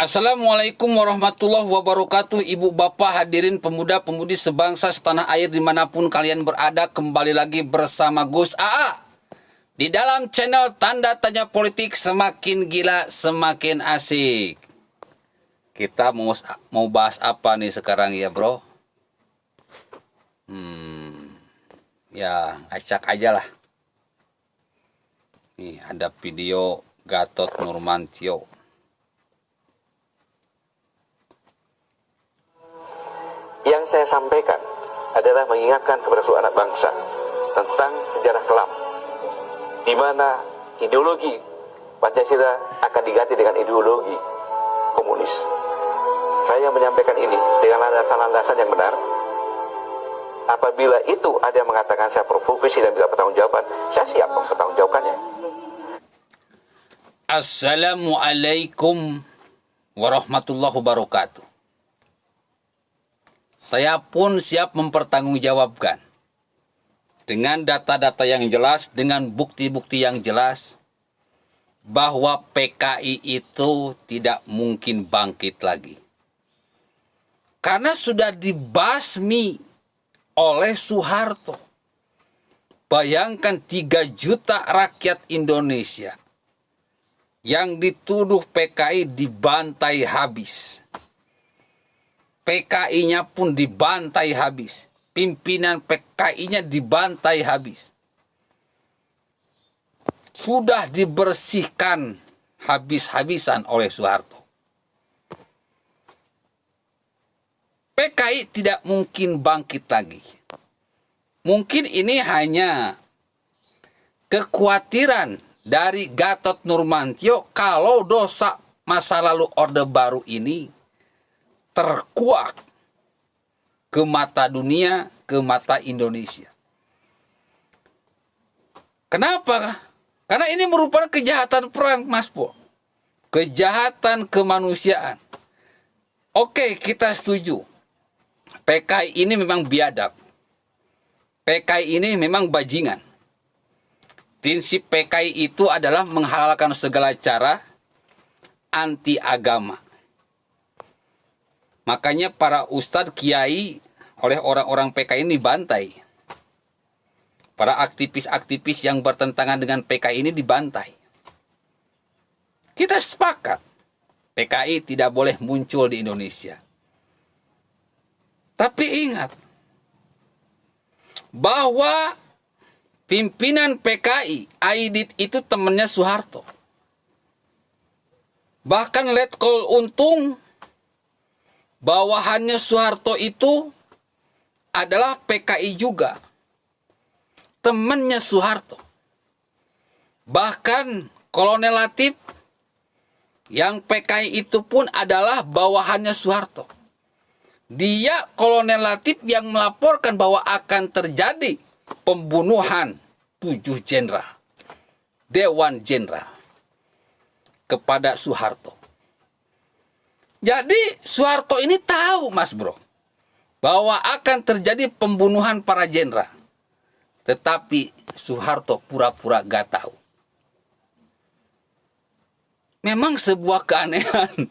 Assalamualaikum warahmatullahi wabarakatuh. Ibu bapak hadirin pemuda-pemudi sebangsa setanah air dimanapun kalian berada, kembali lagi bersama Gus AA di dalam channel Tanda Tanya Politik. Semakin gila semakin asik. Kita mau bahas apa nih sekarang ya bro? Ya acak aja lah. Nih ada video Gatot Nurmantio. Yang saya sampaikan adalah mengingatkan kepada seluruh anak bangsa tentang sejarah kelam, di mana ideologi Pancasila akan diganti dengan ideologi komunis. Saya menyampaikan ini dengan landasan-landasan yang benar. Apabila itu ada yang mengatakan saya provokasi dan tidak bertanggung-jawaban, saya siap mempertanggungjawabkannya. Assalamualaikum warahmatullahi wabarakatuh. Saya pun siap mempertanggungjawabkan dengan data-data yang jelas, dengan bukti-bukti yang jelas bahwa PKI itu tidak mungkin bangkit lagi. Karena sudah dibasmi oleh Soeharto. Bayangkan 3 juta rakyat Indonesia yang dituduh PKI dibantai habis. PKI-nya pun dibantai habis. Pimpinan PKI-nya dibantai habis. Sudah dibersihkan habis-habisan oleh Soeharto. PKI tidak mungkin bangkit lagi. Mungkin ini hanya kekhawatiran dari Gatot Nurmantio kalau dosa masa lalu Orde Baru ini terkuak ke mata dunia, ke mata Indonesia. Kenapa? Karena ini merupakan kejahatan perang, Mas Po. Kejahatan kemanusiaan. Oke, kita setuju. PKI ini memang biadab. PKI ini memang bajingan. Prinsip PKI itu adalah menghalalkan segala cara anti agama. Makanya para ustadz kiai oleh orang-orang PKI ini dibantai. Para aktivis-aktivis yang bertentangan dengan PKI ini dibantai. Kita sepakat PKI tidak boleh muncul di Indonesia. Tapi ingat bahwa pimpinan PKI, Aidit itu temannya Soeharto. Bahkan Letkol Untung, bawahannya Soeharto itu adalah PKI juga. Temannya Soeharto. Bahkan Kolonel Latif yang PKI itu pun adalah bawahannya Soeharto. Dia Kolonel Latif yang melaporkan bahwa akan terjadi pembunuhan 7 jenderal, Dewan Jenderal kepada Soeharto. Jadi Soeharto ini tahu, Mas Bro, bahwa akan terjadi pembunuhan para jenderal. Tetapi Soeharto pura-pura gak tahu. Memang sebuah keanehan.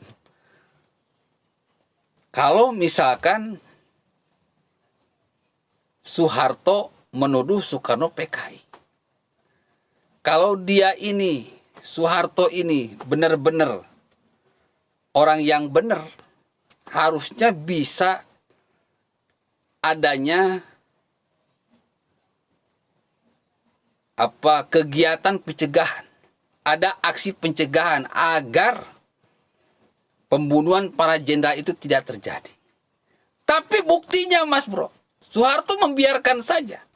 Kalau misalkan Soeharto menuduh Soekarno PKI. Kalau dia ini, Soeharto ini benar-benar orang yang benar, harusnya bisa adanya kegiatan pencegahan. Ada aksi pencegahan agar pembunuhan para jenderal itu tidak terjadi. Tapi buktinya, Mas Bro, Soeharto membiarkan saja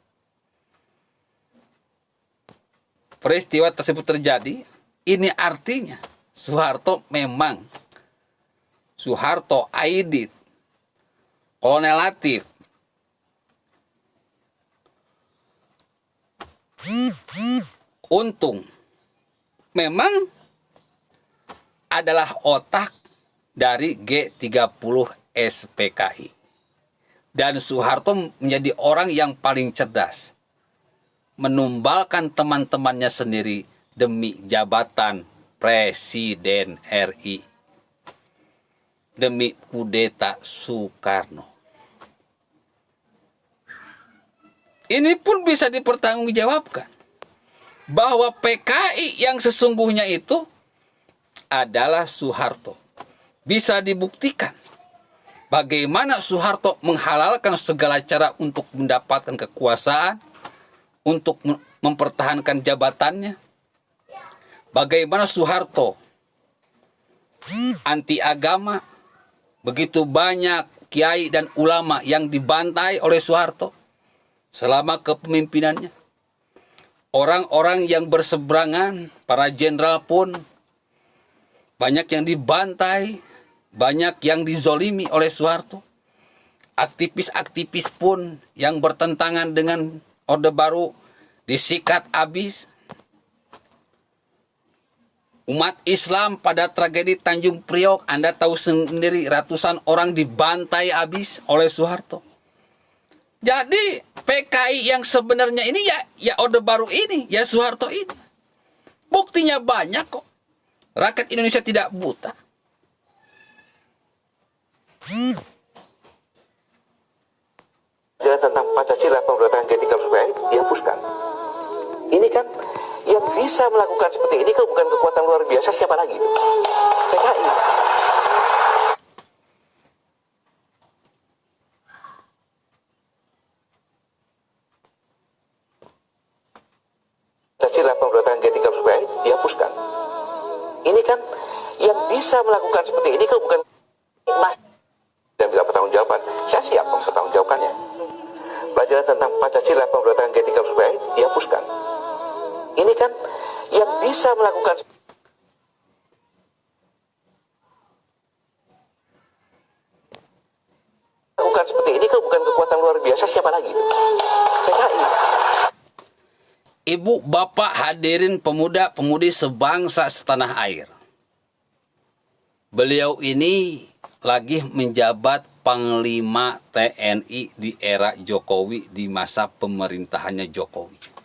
peristiwa tersebut terjadi. Ini artinya Soeharto, Aidit, Kolonel Latif, Untung memang adalah otak dari G30 SPKI. Dan Soeharto menjadi orang yang paling cerdas. Menumbalkan teman-temannya sendiri demi jabatan Presiden RI. demi kudeta Soekarno. Ini pun bisa dipertanggungjawabkan bahwa PKI yang sesungguhnya itu adalah Soeharto. Bisa dibuktikan bagaimana Soeharto menghalalkan segala cara untuk mendapatkan kekuasaan, untuk mempertahankan jabatannya. Bagaimana Soeharto anti agama, begitu banyak kiai dan ulama yang dibantai oleh Soeharto selama kepemimpinannya. Orang-orang yang berseberangan, para jenderal pun banyak yang dibantai, banyak yang dizolimi oleh Soeharto. Aktivis-aktivis pun yang bertentangan dengan Orde Baru disikat habis. Umat Islam pada tragedi Tanjung Priok, Anda tahu sendiri, ratusan orang dibantai habis oleh Soeharto. Jadi PKI yang sebenarnya ini ya Orde Baru ini, ya Soeharto ini. Buktinya banyak kok. Rakyat Indonesia tidak buta. Ajaran tentang Pancasila, pemberontakan G30 dihapuskan. Ini kan yang bisa melakukan seperti ini kan bukan kekuatan luar biasa, siapa lagi? PKI. Pancasila, pemberontakan G30 dihapuskan. Ini kan yang bisa melakukan seperti ini kan bukan Mas dan tidak pertanggungjawaban. Saya siap mempertanggungjawabkannya. Pelajaran tentang Pancasila, pemberontakan G30 dihapuskan. Ini kan yang bisa melakukan seperti ini kan bukan kekuatan luar biasa, siapa lagi? PKI. Ibu, bapak, hadirin pemuda-pemudi sebangsa setanah air. Beliau ini lagi menjabat Panglima TNI di era Jokowi, di masa pemerintahannya Jokowi.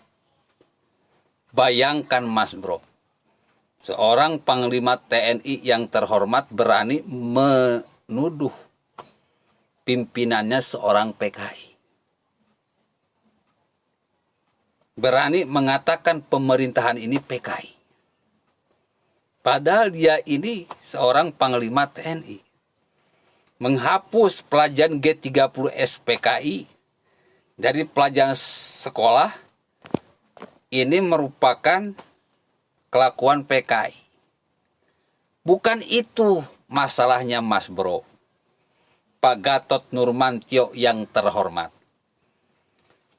Bayangkan Mas Bro, seorang Panglima TNI yang terhormat berani menuduh pimpinannya seorang PKI. Berani mengatakan pemerintahan ini PKI. Padahal dia ini seorang Panglima TNI. Menghapus pelajaran G30 SPKI dari pelajaran sekolah, ini merupakan kelakuan PKI. Bukan itu masalahnya Mas Bro. Pak Gatot Nurmantio yang terhormat.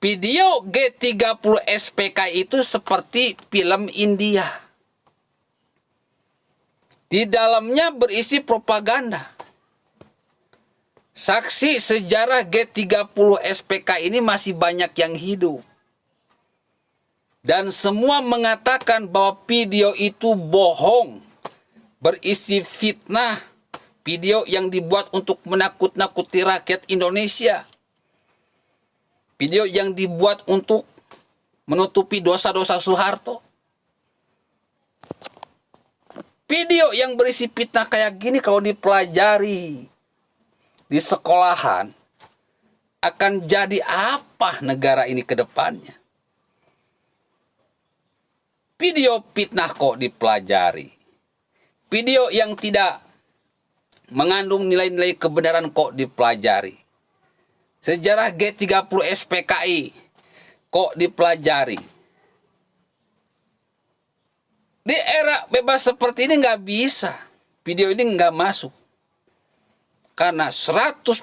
Video G30 SPKI itu seperti film India. Di dalamnya berisi propaganda. Saksi sejarah G30 SPK ini masih banyak yang hidup. Dan semua mengatakan bahwa video itu bohong. Berisi fitnah. Video yang dibuat untuk menakut-nakuti rakyat Indonesia. Video yang dibuat untuk menutupi dosa-dosa Soeharto. Video yang berisi fitnah kayak gini kalau dipelajari di sekolahan, akan jadi apa negara ini ke depannya? Video fitnah kok dipelajari. Video yang tidak mengandung nilai-nilai kebenaran kok dipelajari. Sejarah G30 SPKI kok dipelajari. Di era bebas seperti ini nggak bisa. Video ini nggak masuk. Karena 100%,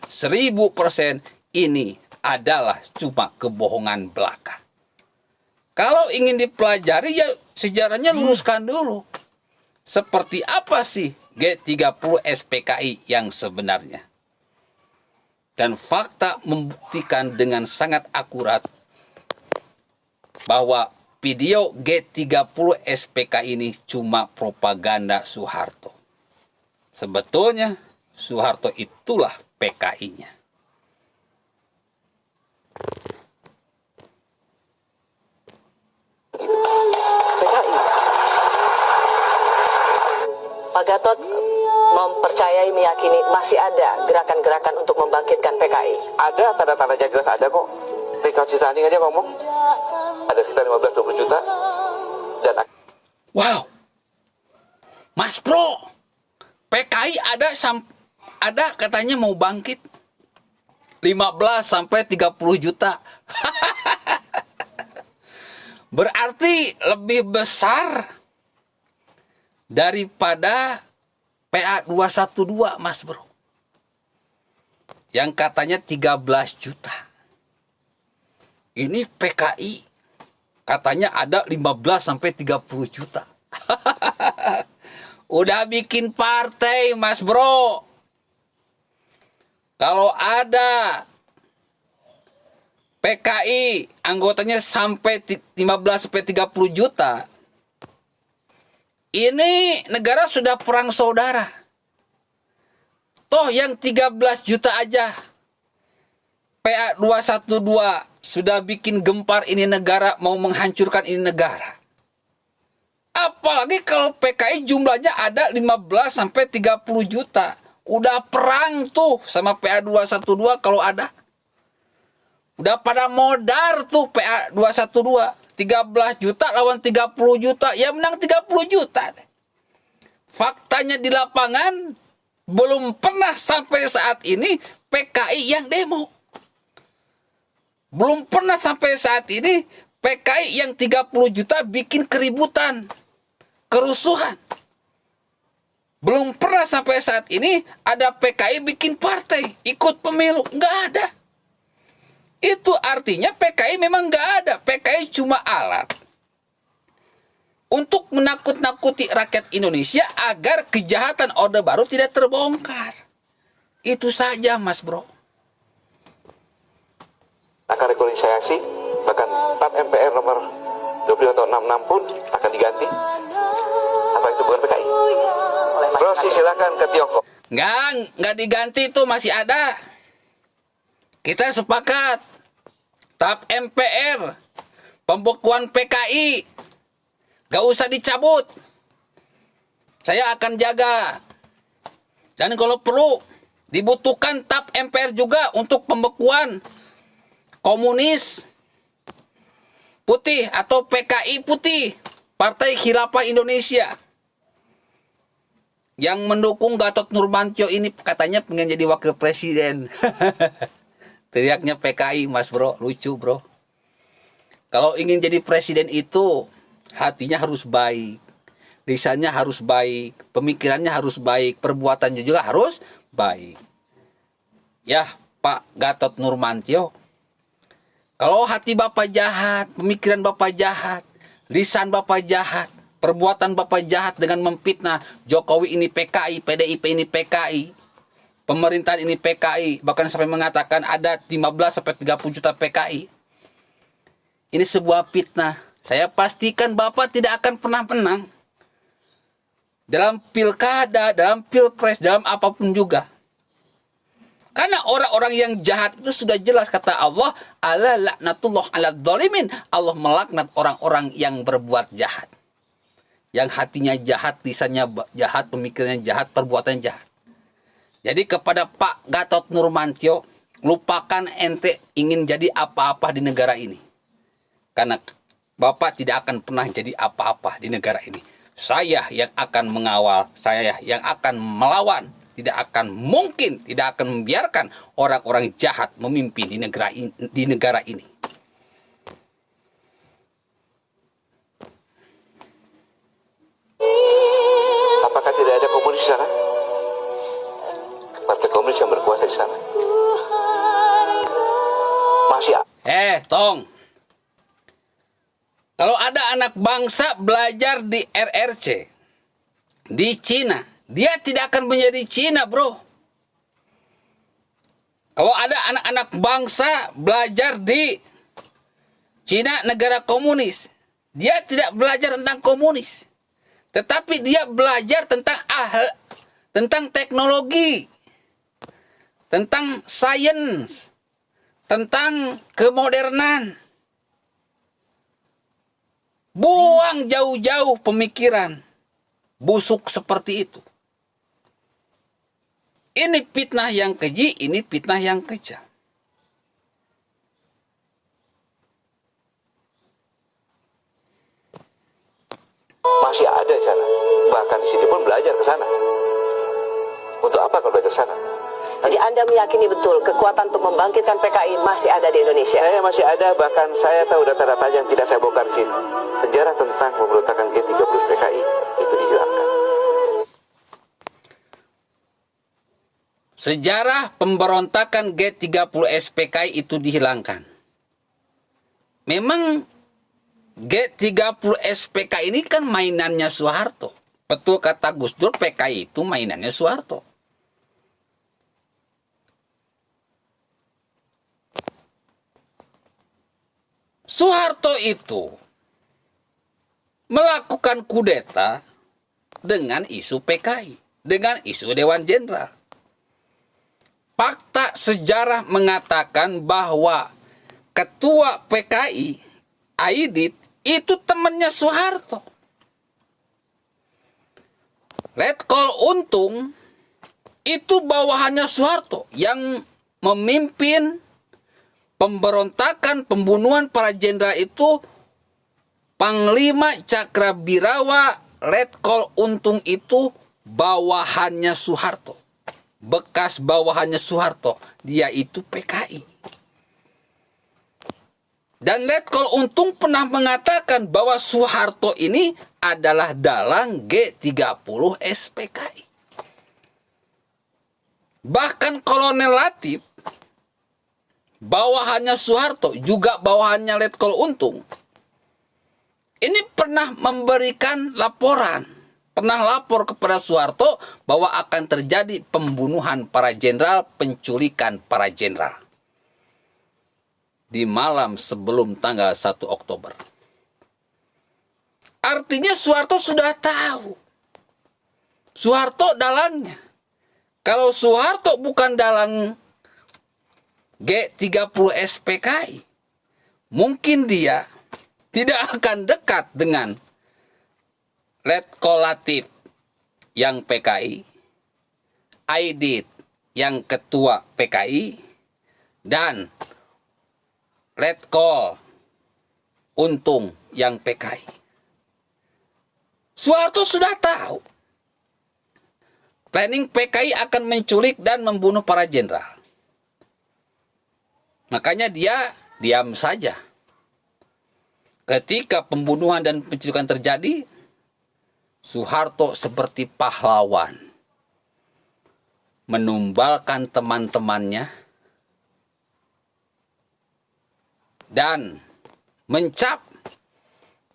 1000% ini adalah cuma kebohongan belaka. Kalau ingin dipelajari ya sejarahnya luruskan dulu. Seperti apa sih G30 SPKI yang sebenarnya? Dan fakta membuktikan dengan sangat akurat bahwa video G30 SPK ini cuma propaganda Soeharto. Sebetulnya Soeharto itulah PKI-nya. PKI. Pak Gatot mempercayai, meyakini masih ada gerakan-gerakan untuk membangkitkan PKI? Ada tanda-tandanya jelas ada kok. Recalcitrani aja ngomong. Ada sekitar 15-20 juta. Dan Wow. Mas Bro, PKI ada katanya mau bangkit 15 sampai 30 juta. Berarti lebih besar daripada PA 212, Mas Bro. Yang katanya 13 juta. Ini PKI katanya ada 15 sampai 30 juta. Udah bikin partai, Mas Bro. Kalau ada PKI anggotanya sampai 15 sampai 30 juta, ini negara sudah perang saudara. Toh yang 13 juta aja PA 212 sudah bikin gempar ini negara, mau menghancurkan ini negara. Apalagi kalau PKI jumlahnya ada 15 sampai 30 juta. Udah perang tuh sama PA 212 kalau ada. Udah pada modar tuh PA 212. 13 juta lawan 30 juta. Ya menang 30 juta. Faktanya di lapangan belum pernah sampai saat ini PKI yang demo. Belum pernah sampai saat ini PKI yang 30 juta bikin keributan, kerusuhan. Belum pernah sampai saat ini ada PKI bikin partai, ikut pemilu. Nggak ada. Itu artinya PKI memang nggak ada. PKI cuma alat untuk menakut-nakuti rakyat Indonesia agar kejahatan Orde Baru tidak terbongkar. Itu saja, Mas Bro. akan rekonsiliasi, bahkan TAP MPR nomor 25 tahun 66 pun akan diganti. Apa itu bukan PKI? Bro, silakan ke Tiongkok. Nggak diganti, itu masih ada. Kita sepakat. TAP MPR, pembekuan PKI, nggak usah dicabut. Saya akan jaga. Dan kalau perlu, dibutuhkan TAP MPR juga untuk pembekuan komunis putih atau PKI putih, Partai Khilafah Indonesia, yang mendukung Gatot Nurmantio ini katanya pengen jadi wakil presiden. Teriaknya PKI, Mas Bro, lucu Bro. Kalau ingin jadi presiden itu hatinya harus baik, lisannya harus baik, pemikirannya harus baik, perbuatannya juga harus baik. Ya, Pak Gatot Nurmantio, kalau hati Bapak jahat, pemikiran Bapak jahat, lisan Bapak jahat, perbuatan Bapak jahat dengan memfitnah Jokowi ini PKI, PDIP ini PKI, pemerintahan ini PKI, bahkan sampai mengatakan ada 15 sampai 30 juta PKI. Ini sebuah fitnah. Saya pastikan Bapak tidak akan pernah menang dalam pilkada, dalam pilpres, dalam apapun juga. Karena orang-orang yang jahat itu sudah jelas kata Allah, ala laknatullah ala dzalimin. Allah melaknat orang-orang yang berbuat jahat. Yang hatinya jahat, lisannya jahat, pemikirannya jahat, perbuatannya jahat. Jadi kepada Pak Gatot Nurmantio, lupakan ente ingin jadi apa-apa di negara ini. Karena Bapak tidak akan pernah jadi apa-apa di negara ini. Saya yang akan mengawal, saya yang akan melawan. Tidak akan mungkin, tidak akan membiarkan orang-orang jahat memimpin di negara ini. Apakah tidak ada komunis di sana? Partai komunis yang berkuasa di sana. Masih Tong. Kalau ada anak bangsa belajar di RRC, di Cina, dia tidak akan menjadi Cina, Bro. Kalau ada anak-anak bangsa belajar di Cina, negara komunis, dia tidak belajar tentang komunis. Tetapi dia belajar tentang teknologi, tentang sains, tentang kemodernan. Buang jauh-jauh pemikiran busuk seperti itu. Ini fitnah yang keji, ini fitnah yang kejam. Masih ada di sana. Bahkan di sini pun belajar ke sana. Untuk apa kalau belajar ke sana? Jadi Anda meyakini betul kekuatan untuk membangkitkan PKI masih ada di Indonesia? Saya masih ada, bahkan saya tahu data-data yang tidak saya bongkar di sini. Sejarah tentang pemberontakan G30 PKI itu dihilangkan. Sejarah pemberontakan G30 SPKI itu dihilangkan. Memang G30 SPKI ini kan mainannya Soeharto. Betul kata Gus Dur, PKI itu mainannya Soeharto. Soeharto itu melakukan kudeta dengan isu PKI, dengan isu Dewan Jenderal. Fakta sejarah mengatakan bahwa ketua PKI, Aidit, itu temannya Soeharto. Letkol Untung itu bawahannya Soeharto yang memimpin pemberontakan pembunuhan para jenderal itu. Panglima Cakrabirawa Letkol Untung itu bawahannya Soeharto. Bekas bawahannya Soeharto. Dia itu PKI. Dan Letkol Untung pernah mengatakan bahwa Soeharto ini adalah dalang G30 SPKI. Bahkan Kolonel Latif, bawahannya Soeharto, juga bawahannya Letkol Untung, ini pernah memberikan laporan, pernah lapor kepada Soeharto bahwa akan terjadi pembunuhan para jenderal, penculikan para jenderal di malam sebelum tanggal 1 Oktober. Artinya Soeharto sudah tahu. Soeharto dalangnya. Kalau Soeharto bukan dalang G30 SPKI, mungkin dia tidak akan dekat dengan Letkol Latif yang PKI, Aidit yang ketua PKI, dan Letkol Untung yang PKI. Soeharto sudah tahu planning PKI akan menculik dan membunuh para jenderal. Makanya dia diam saja. Ketika pembunuhan dan penculikan terjadi, Soeharto seperti pahlawan menumbalkan teman-temannya dan mencap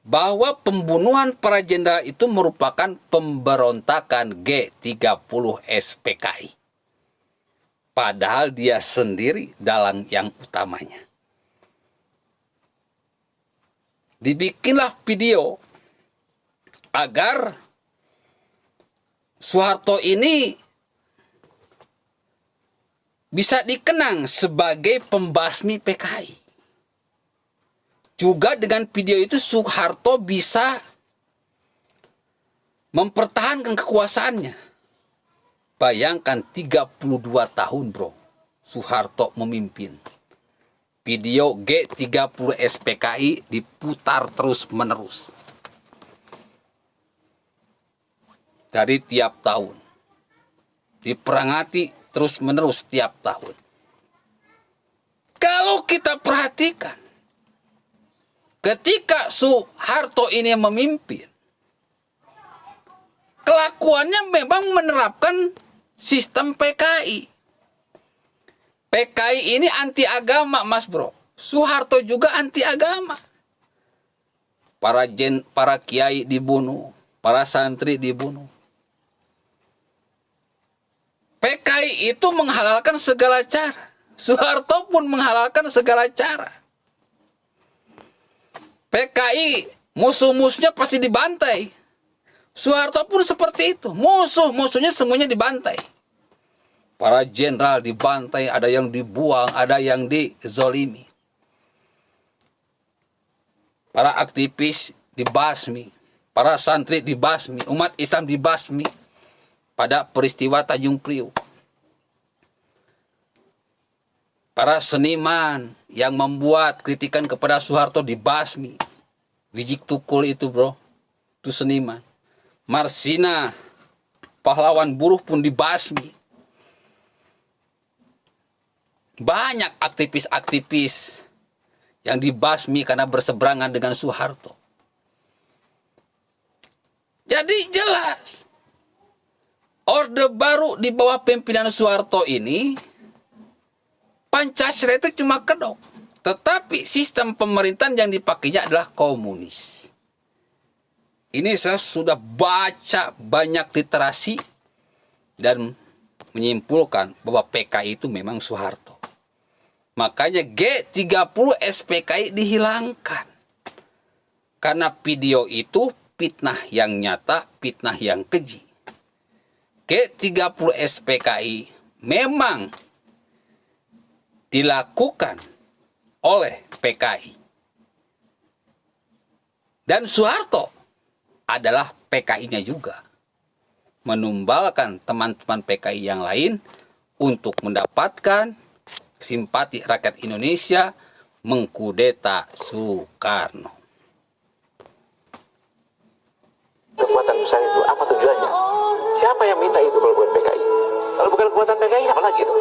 bahwa pembunuhan para jenderal itu merupakan pemberontakan G30 SPKI. Padahal dia sendiri dalang yang utamanya. Dibikinlah video agar Soeharto ini bisa dikenang sebagai pembasmi PKI. Juga dengan video itu Soeharto bisa mempertahankan kekuasaannya. Bayangkan 32 tahun bro, Soeharto memimpin. Video G30 SPKI diputar terus-menerus. Dari tiap tahun. Diperangati terus-menerus tiap tahun. Kalau kita perhatikan, ketika Soeharto ini memimpin, kelakuannya memang menerapkan sistem PKI. PKI ini anti agama, Mas Bro. Soeharto juga anti agama. Para kiai dibunuh, para santri dibunuh. PKI itu menghalalkan segala cara. Soeharto pun menghalalkan segala cara. PKI musuh-musuhnya pasti dibantai. Soeharto pun seperti itu. Musuh-musuhnya semuanya dibantai. Para jenderal dibantai, ada yang dibuang, ada yang dizolimi. Para aktivis dibasmi, para santri dibasmi, umat Islam dibasmi pada peristiwa Tanjung Priok. Para seniman yang membuat kritikan kepada Soeharto dibasmi. Wijik Tukul itu bro, itu seniman. Marsina, pahlawan buruh pun dibasmi. Banyak aktivis-aktivis yang dibasmi karena berseberangan dengan Soeharto. Jadi jelas, Orde Baru di bawah pimpinan Soeharto ini, Pancasila itu cuma kedok. Tetapi sistem pemerintahan yang dipakainya adalah komunis. Ini saya sudah baca banyak literasi dan menyimpulkan bahwa PKI itu memang Soeharto. Makanya G30 SPKI dihilangkan. Karena video itu fitnah yang nyata, fitnah yang keji. G30 SPKI memang dilakukan oleh PKI. Dan Soeharto adalah PKI-nya juga. Menumbalkan teman-teman PKI yang lain untuk mendapatkan simpati rakyat Indonesia mengkudeta Soekarno. Kekuatan besar itu apa tujuannya? Siapa yang minta itu kalau bukan PKI? Kalau bukan kekuatan PKI, apa lagi itu?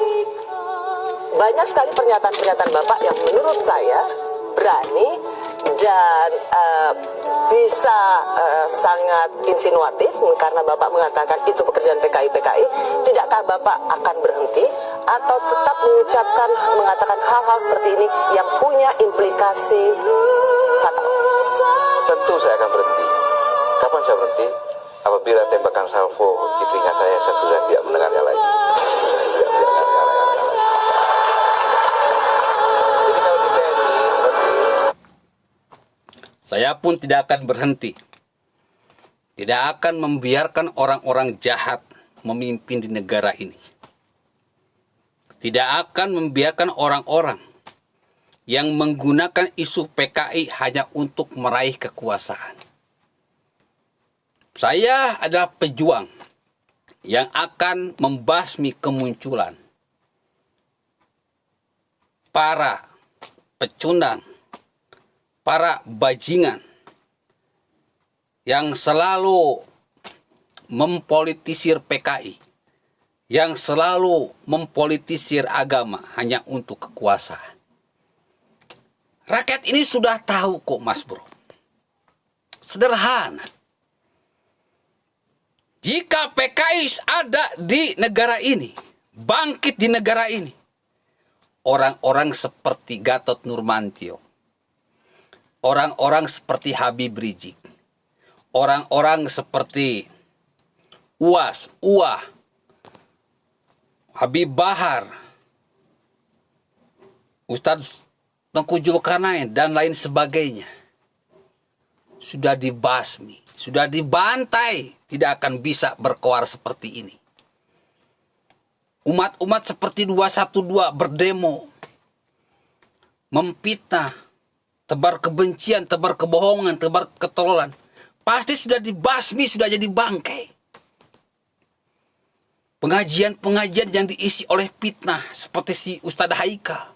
Banyak sekali pernyataan-pernyataan Bapak yang menurut saya berani dan bisa sangat insinuatif karena Bapak mengatakan itu pekerjaan PKI. Tidakkah Bapak akan berhenti atau tetap mengatakan hal-hal seperti ini yang punya implikasi fatal? Tentu saya akan berhenti. Kapan saya berhenti? Apabila tembakan salvo di telinga saya sudah tidak mendengarnya lagi. Saya pun tidak akan berhenti. Tidak akan membiarkan orang-orang jahat memimpin di negara ini. Tidak akan membiarkan orang-orang yang menggunakan isu PKI hanya untuk meraih kekuasaan. Saya adalah pejuang yang akan membasmi kemunculan para pecundang, para bajingan yang selalu mempolitisir PKI, yang selalu mempolitisir agama hanya untuk kekuasaan. Rakyat ini sudah tahu kok Mas Bro. Sederhana. Jika PKI ada di negara ini, bangkit di negara ini, orang-orang seperti Gatot Nurmantio, orang-orang seperti Habib Rizik, orang-orang seperti Uas, Habib Bahar, Ustadz Tengku Zulkarnain, dan lain sebagainya, sudah dibasmi, sudah dibantai, tidak akan bisa berkoar seperti ini. Umat-umat seperti 212 berdemo, memfitnah, tebar kebencian, tebar kebohongan, tebar ketololan, pasti sudah dibasmi, sudah jadi bangkai. Pengajian-pengajian yang diisi oleh fitnah seperti si Ustadz Haikal,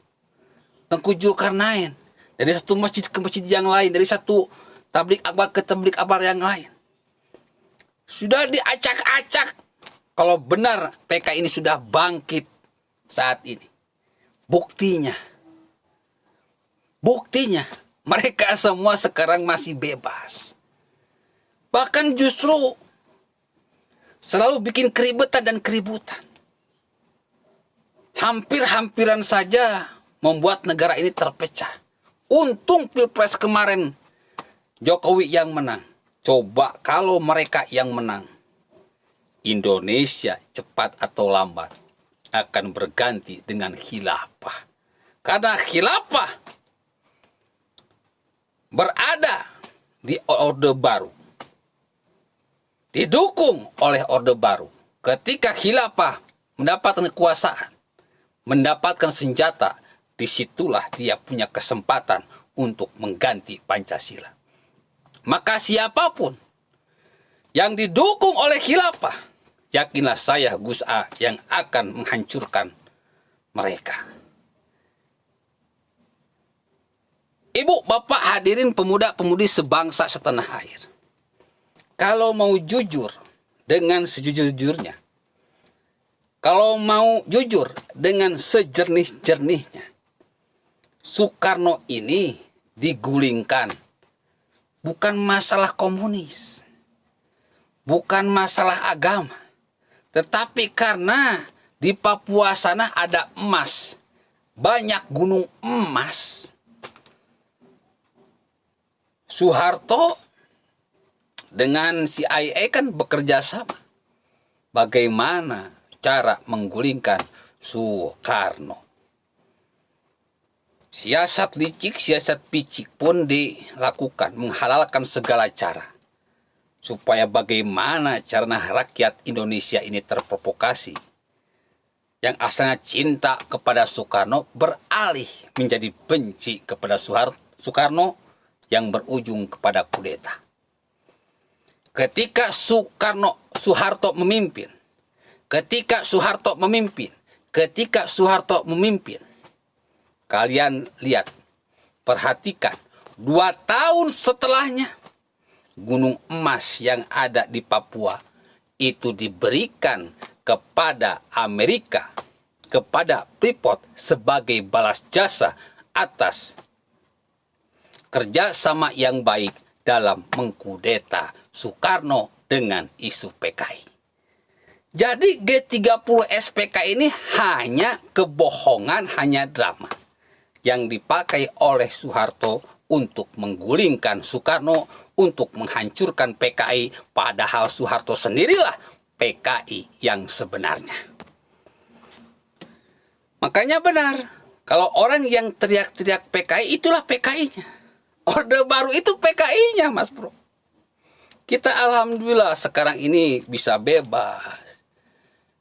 Tengku Zulkarnain, dari satu masjid ke masjid yang lain, dari satu tablik akbar ke tablik akbar yang lain, sudah diacak-acak kalau benar PKI ini sudah bangkit saat ini. Buktinya mereka semua sekarang masih bebas. Bahkan justru selalu bikin keributan dan keributan. Hampir-hampiran saja membuat negara ini terpecah. Untung Pilpres kemarin Jokowi yang menang. Coba kalau mereka yang menang, Indonesia cepat atau lambat akan berganti dengan khilafah. Karena khilafah berada di Orde Baru, didukung oleh Orde Baru. Ketika khilafah mendapatkan kekuasaan, mendapatkan senjata, disitulah dia punya kesempatan untuk mengganti Pancasila. Maka siapapun yang didukung oleh khilafah, yakinlah saya Gus A yang akan menghancurkan mereka. Ibu, bapak, hadirin pemuda-pemudi sebangsa setanah air. Kalau mau jujur dengan sejujur-jujurnya, kalau mau jujur dengan sejernih-jernihnya, Soekarno ini digulingkan bukan masalah komunis, bukan masalah agama, tetapi karena di Papua sana ada emas, banyak gunung emas. Soeharto dengan CIA kan bekerja sama. Bagaimana cara menggulingkan Soekarno? Siasat licik, siasat picik pun dilakukan, menghalalkan segala cara. Supaya bagaimana caranya rakyat Indonesia ini terprovokasi. Yang asalnya cinta kepada Soekarno beralih menjadi benci kepada Soekarno yang berujung kepada kudeta. Ketika Soeharto memimpin, kalian lihat, perhatikan, 2 tahun setelahnya, gunung emas yang ada di Papua itu diberikan kepada Amerika, kepada Freeport sebagai balas jasa atas kerjasama yang baik dalam mengkudeta Soekarno dengan isu PKI. Jadi G30 SPK ini hanya kebohongan, hanya drama yang dipakai oleh Soeharto untuk menggulingkan Soekarno, untuk menghancurkan PKI, padahal Soeharto sendirilah PKI yang sebenarnya. Makanya benar, kalau orang yang teriak-teriak PKI, itulah PKI-nya. Orde Baru itu PKI-nya, Mas Bro. Kita alhamdulillah sekarang ini bisa bebas.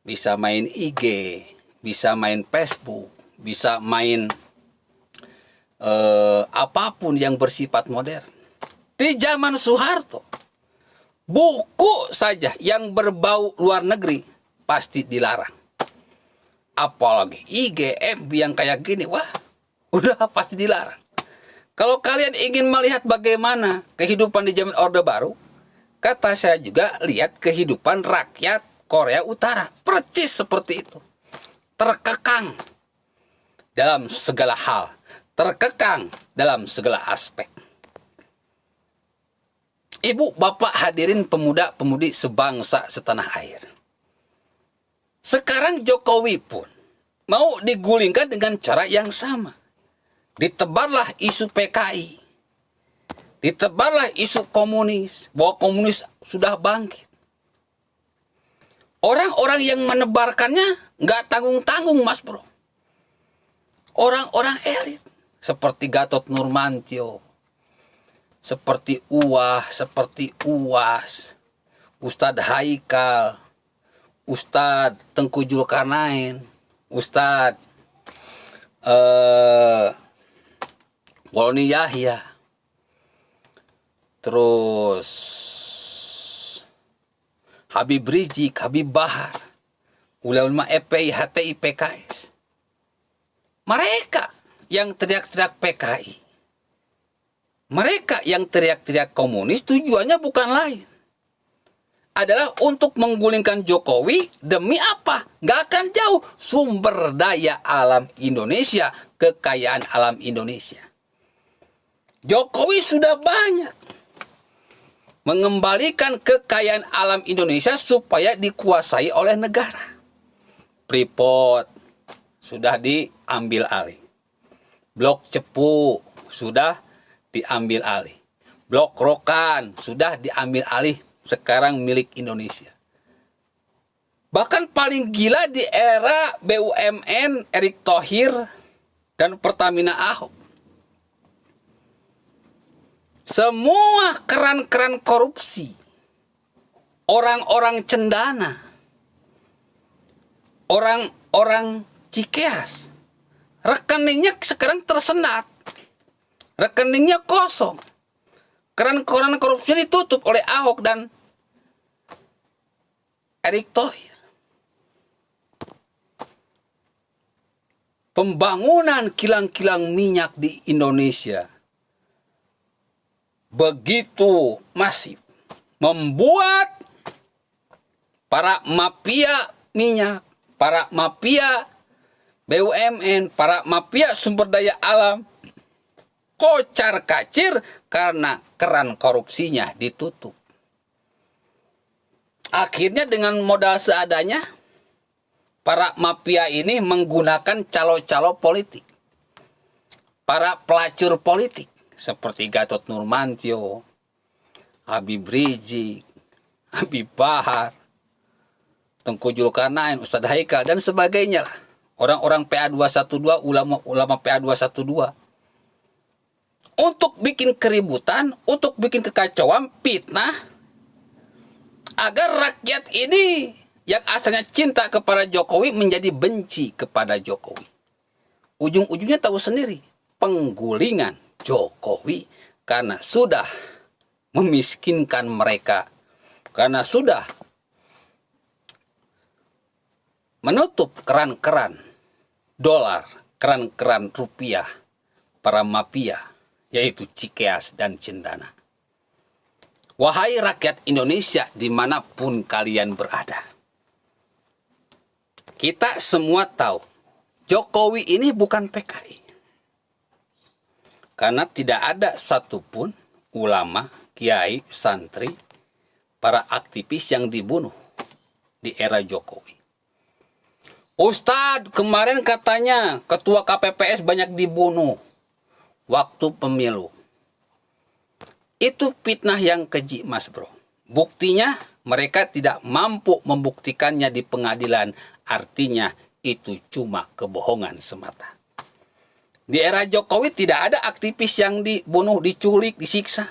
Bisa main IG, bisa main Facebook, bisa main apapun yang bersifat modern. Di zaman Soeharto, buku saja yang berbau luar negeri pasti dilarang. Apalagi IG, FB yang kayak gini, wah, udah pasti dilarang. Kalau kalian ingin melihat bagaimana kehidupan di zaman Orde Baru, kata saya juga lihat kehidupan rakyat Korea Utara. Persis seperti itu. Terkekang dalam segala hal. Terkekang dalam segala aspek. Ibu, bapak, hadirin pemuda-pemudi sebangsa setanah air. Sekarang Jokowi pun mau digulingkan dengan cara yang sama. Ditebarlah isu PKI. Ditebarlah isu komunis. Bahwa komunis sudah bangkit. Orang-orang yang menebarkannya nggak tanggung-tanggung, Mas Bro. Orang-orang elit. Seperti Gatot Nurmantio. Seperti seperti UAS. Ustadz Haikal. Ustadz Tengku Zulkarnain. Ustadz Walni Yahya, terus Habib Rizik, Habib Bahar, ulama FPI, HTI, PKS. Mereka yang teriak-teriak PKI, mereka yang teriak-teriak komunis, tujuannya bukan lain. Adalah untuk menggulingkan Jokowi demi apa? Nggak akan jauh. Sumber daya alam Indonesia, kekayaan alam Indonesia. Jokowi sudah banyak mengembalikan kekayaan alam Indonesia supaya dikuasai oleh negara. Freeport sudah diambil alih. Blok Cepu sudah diambil alih. Blok Rokan sudah diambil alih, sekarang milik Indonesia. Bahkan paling gila di era BUMN Erick Thohir dan Pertamina Ahok. Semua keran-keran korupsi, orang-orang cendana, orang-orang Cikeas, rekeningnya sekarang tersendat, rekeningnya kosong. Keran-keran korupsi ditutup oleh Ahok dan Erick Thohir. Pembangunan kilang-kilang minyak di Indonesia begitu masif, membuat para mafia minyak, para mafia BUMN, para mafia sumber daya alam kocar-kacir karena keran korupsinya ditutup. Akhirnya dengan modal seadanya, para mafia ini menggunakan calo-calo politik, para pelacur politik seperti Gatot Nurmantio, Habib Rizik, Habib Bahar, Tengku Zulkarnain, Ustadz Haikal, dan sebagainya lah. Orang-orang PA212, ulama PA212. Untuk bikin keributan, untuk bikin kekacauan, fitnah, agar rakyat ini yang asalnya cinta kepada Jokowi menjadi benci kepada Jokowi. Ujung-ujungnya tahu sendiri, penggulingan Jokowi karena sudah memiskinkan mereka, karena sudah menutup keran-keran dolar, keran-keran rupiah para mafia, yaitu Cikeas dan Cendana. Wahai rakyat Indonesia dimanapun kalian berada, kita semua tahu Jokowi ini bukan PKI. Karena tidak ada satupun ulama, kiai, santri, para aktivis yang dibunuh di era Jokowi. Ustadz, kemarin katanya ketua KPPS banyak dibunuh waktu pemilu. Itu fitnah yang keji, Mas Bro. Buktinya mereka tidak mampu membuktikannya di pengadilan. Artinya itu cuma kebohongan semata. Di era Jokowi tidak ada aktivis yang dibunuh, diculik, disiksa.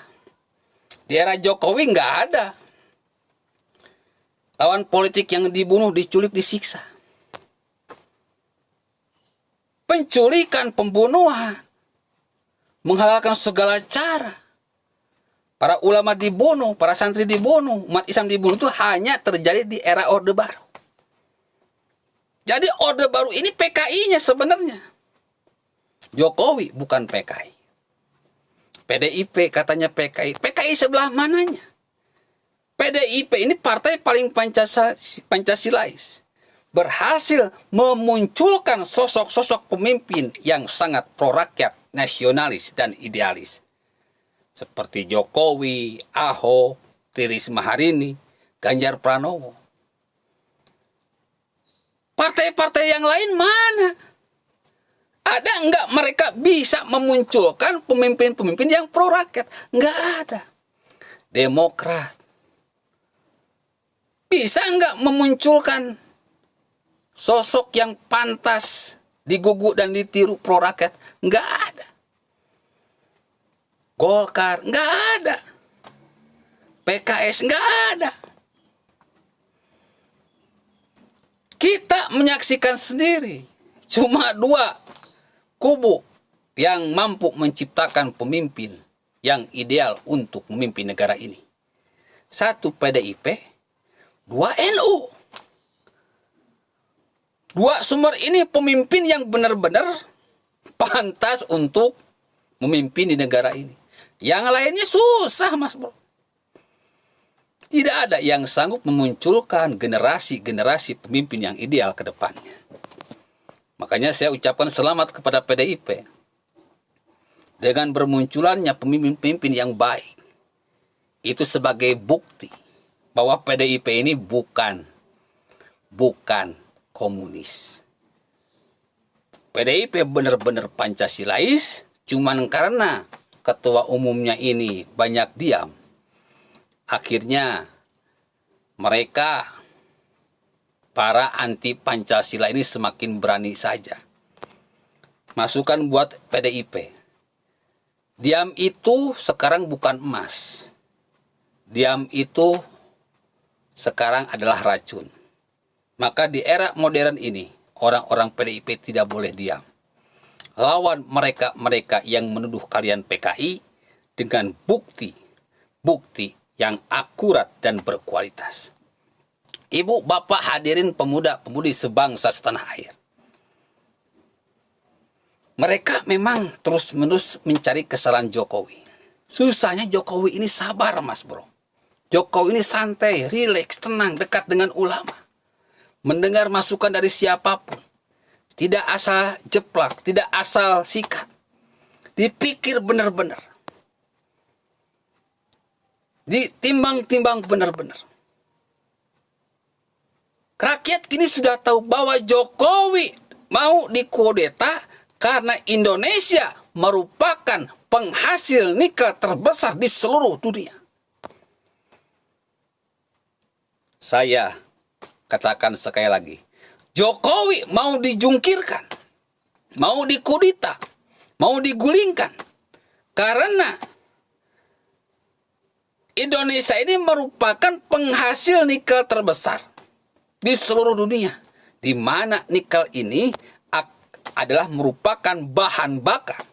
Di era Jokowi nggak ada lawan politik yang dibunuh, diculik, disiksa. Penculikan, pembunuhan, menghalalkan segala cara. Para ulama dibunuh, para santri dibunuh, umat Islam dibunuh itu hanya terjadi di era Orde Baru. Jadi Orde Baru ini PKI-nya sebenarnya. Jokowi bukan PKI. PDIP katanya PKI. PKI sebelah mananya? PDIP ini partai paling Pancasilais. Berhasil memunculkan sosok-sosok pemimpin yang sangat pro-rakyat, nasionalis, dan idealis. Seperti Jokowi, Ahok, Tri Risma hari ini, Ganjar Pranowo. Partai-partai yang lain mana? Ada enggak mereka bisa memunculkan pemimpin-pemimpin yang pro-rakyat? Enggak ada. Demokrat. Bisa enggak memunculkan sosok yang pantas diguguk dan ditiru pro-rakyat? Enggak ada. Golkar, enggak ada. PKS, enggak ada. Kita menyaksikan sendiri. Cuma dua kubu yang mampu menciptakan pemimpin yang ideal untuk memimpin negara ini. Satu PDIP, dua NU. Dua sumber ini pemimpin yang benar-benar pantas untuk memimpin di negara ini. Yang lainnya susah, Mas Bro. Tidak ada yang sanggup memunculkan generasi-generasi pemimpin yang ideal ke depannya. Makanya saya ucapkan selamat kepada PDIP. Dengan bermunculannya pemimpin-pemimpin yang baik. Itu sebagai bukti bahwa PDIP ini bukan komunis. PDIP benar-benar Pancasilais, cuman karena ketua umumnya ini banyak diam. Akhirnya mereka, para anti Pancasila ini semakin berani saja. Masukan buat PDIP. Diam itu sekarang bukan emas. Diam itu sekarang adalah racun. Maka di era modern ini, orang-orang PDIP tidak boleh diam. Lawan mereka-mereka yang menuduh kalian PKI dengan bukti yang akurat dan berkualitas. Ibu, bapak, hadirin pemuda-pemudi sebangsa setanah air. Mereka memang terus-menerus mencari kesalahan Jokowi. Susahnya Jokowi ini sabar, Mas Bro. Jokowi ini santai, rileks, tenang, dekat dengan ulama. Mendengar masukan dari siapapun. Tidak asal jeplak, tidak asal sikat. Dipikir benar-benar. Ditimbang-timbang benar-benar. Rakyat kini sudah tahu bahwa Jokowi mau dikudeta karena Indonesia merupakan penghasil nikel terbesar di seluruh dunia. Saya katakan sekali lagi, Jokowi mau dijungkirkan, mau dikudeta, mau digulingkan karena Indonesia ini merupakan penghasil nikel terbesar di seluruh dunia, di mana nikel ini adalah merupakan bahan bakar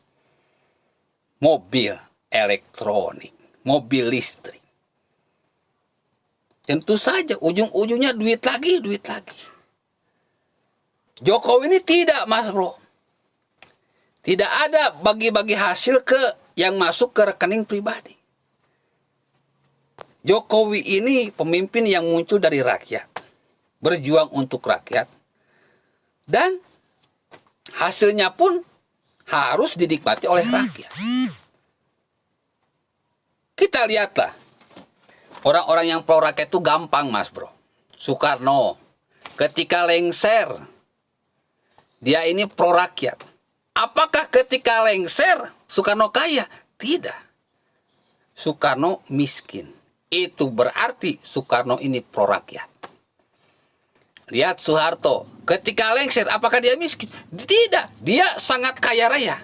mobil elektronik, mobil listrik. Tentu saja ujung-ujungnya duit lagi. Jokowi ini tidak, Mas Bro. Tidak ada bagi-bagi hasil yang masuk ke rekening pribadi. Jokowi ini pemimpin yang muncul dari rakyat, berjuang untuk rakyat, dan hasilnya pun harus dinikmati oleh rakyat. Kita lihatlah, orang-orang yang pro rakyat itu gampang, Mas Bro. Soekarno, ketika lengser, dia ini pro rakyat. Apakah ketika lengser, Soekarno kaya? Tidak. Soekarno miskin. Itu berarti Soekarno ini pro rakyat. Lihat Soeharto, ketika lengser, apakah dia miskin? Tidak, dia sangat kaya raya.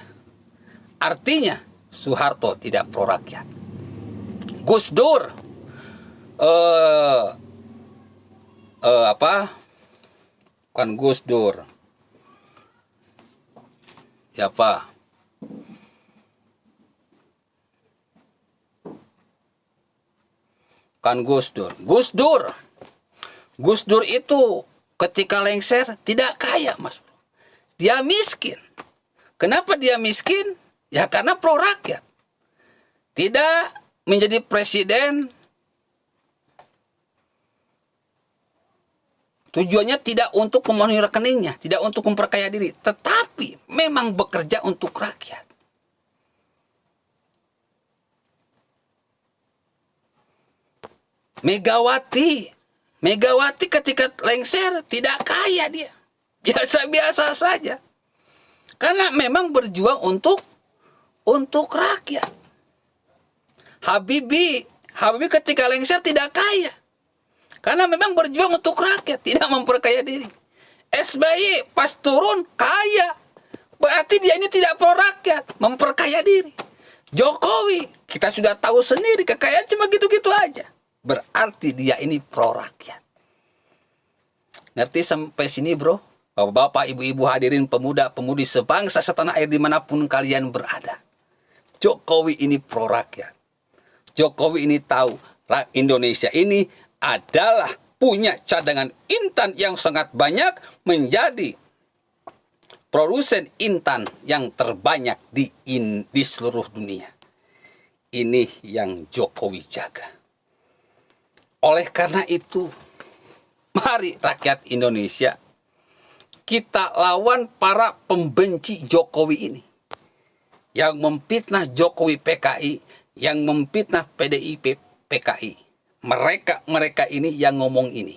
Artinya, Soeharto tidak pro rakyat. Gus Dur, bukan Gus Dur. Siapa? Bukan Gus Dur. Gus Dur itu ketika lengser tidak kaya, Mas. Dia miskin. Kenapa dia miskin? Ya karena pro rakyat. Tidak menjadi presiden tujuannya tidak untuk memenuhi rekeningnya, tidak untuk memperkaya diri, tetapi memang bekerja untuk rakyat. Megawati ketika lengser tidak kaya dia. Biasa-biasa saja. Karena memang berjuang untuk rakyat. Habibie ketika lengser tidak kaya. Karena memang berjuang untuk rakyat, tidak memperkaya diri. SBY pas turun kaya. Berarti dia ini tidak pro rakyat, memperkaya diri. Jokowi, kita sudah tahu sendiri kekayaan cuma gitu-gitu aja. Berarti dia ini pro rakyat. Ngerti sampai sini, Bro? Bapak-bapak, ibu-ibu, hadirin pemuda-pemudi sebangsa setanah air dimanapun kalian berada. Jokowi ini pro rakyat. Jokowi ini tahu Indonesia ini adalah punya cadangan intan yang sangat banyak, menjadi produsen intan yang terbanyak di seluruh dunia. Ini yang Jokowi jaga. Oleh karena itu, mari rakyat Indonesia kita lawan para pembenci Jokowi ini. Yang memfitnah Jokowi PKI, yang memfitnah PDIP PKI. Mereka ini yang ngomong ini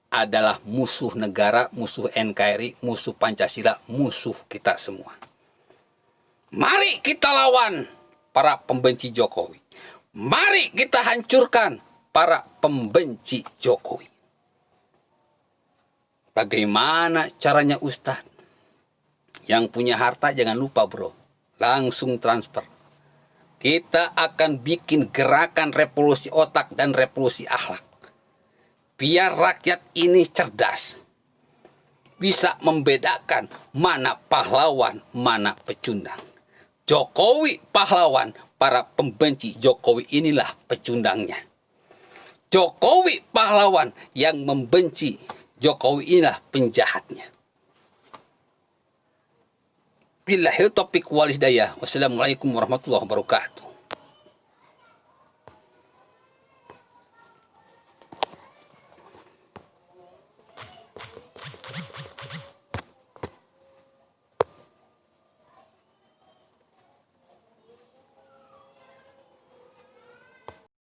adalah musuh negara, musuh NKRI, musuh Pancasila, musuh kita semua. Mari kita lawan para pembenci Jokowi. Mari kita hancurkan para pembenci Jokowi. Bagaimana caranya, Ustadz? Yang punya harta jangan lupa, Bro. Langsung transfer. Kita akan bikin gerakan revolusi otak dan revolusi akhlak. Biar rakyat ini cerdas. Bisa membedakan mana pahlawan, mana pecundang. Jokowi pahlawan, para pembenci Jokowi inilah pecundangnya. Jokowi pahlawan, yang membenci Jokowi inilah penjahatnya. Billahil taufiq wal hidayah. Wassalamualaikum warahmatullahi wabarakatuh.